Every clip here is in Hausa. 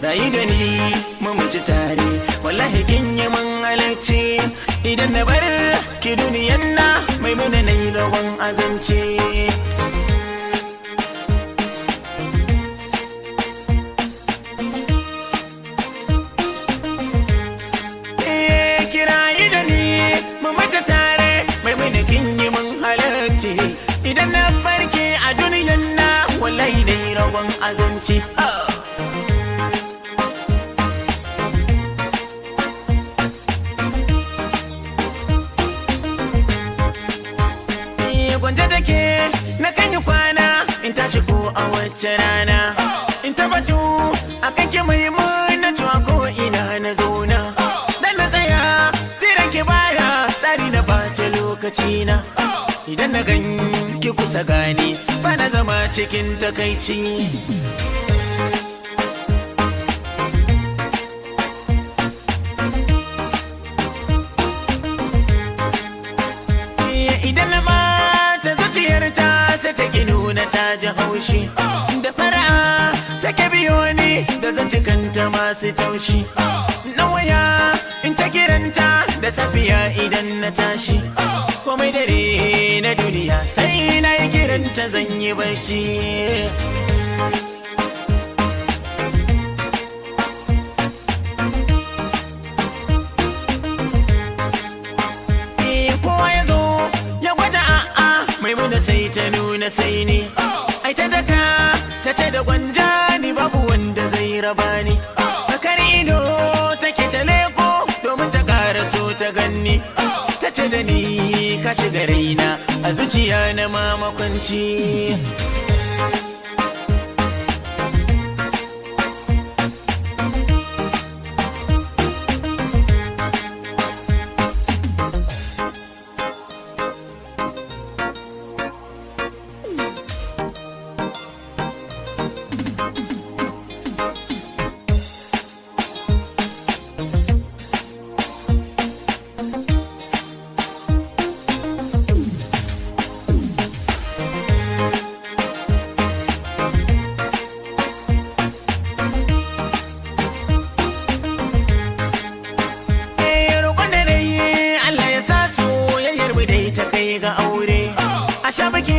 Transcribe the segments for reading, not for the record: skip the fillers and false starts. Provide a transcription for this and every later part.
rayu da ni mu mutu tare wallahi kin yi mun halarci idan na bar ki duniyan na mai muna na yi rawan azanci kirayi da ni mu mutu tare mai muna kin yi mun halarci idan na bar ki a duniyan na wallahi na yi rawan azanci gwanja take na kan yi kwana in tashi ko a wacce rana in tabbatu a kan ki mai na tuwa ko ina na zauna dan na tsaya jiran ki baya tsari na bata lokaci na idan na gan ki kusa gani ba na zama cikin takaici idan na sai ta ki nuna ta ji haushi da fara'a take biyo ni da zantukanta masu taushi na waya in ta kiranta da safiya idan na tashi komai dare na duniya sai na yi kiranta zan yi barci sai ta nuna sai ne ai ta daka ta ce da gwanja ni babu wanda zai raba ni bakar ido take ta leko domin ta ƙara so ta ganni ta ce da ni ka shiga raina a zuciya na mamakwanci ga aure a shabaki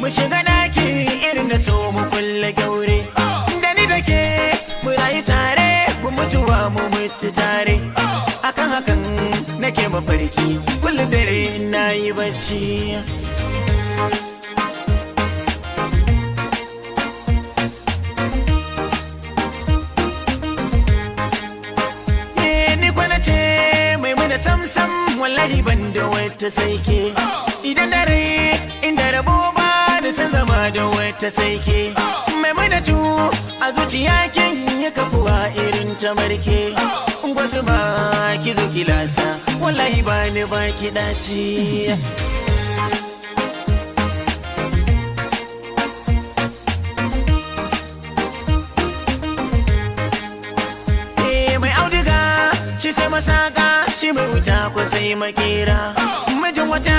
mu shiga daki irin da so mu kulle gaure da ni da ke mu rayu tare mu mutuwa mu mutu tare akan hakan nake mafarki kullum dare na yi bacci ni kwana ce mai muna samsam wallahi ban da wata saike idan dare inda rabo ba da san zama da wata saike mai muna tu a zuciya kin ya kafuwa irin ta marke gwazu ba ki zo ki lasa wallahi ba ni ba ki daci shi sai masaka shi mai wuta ko sai makera mijin wata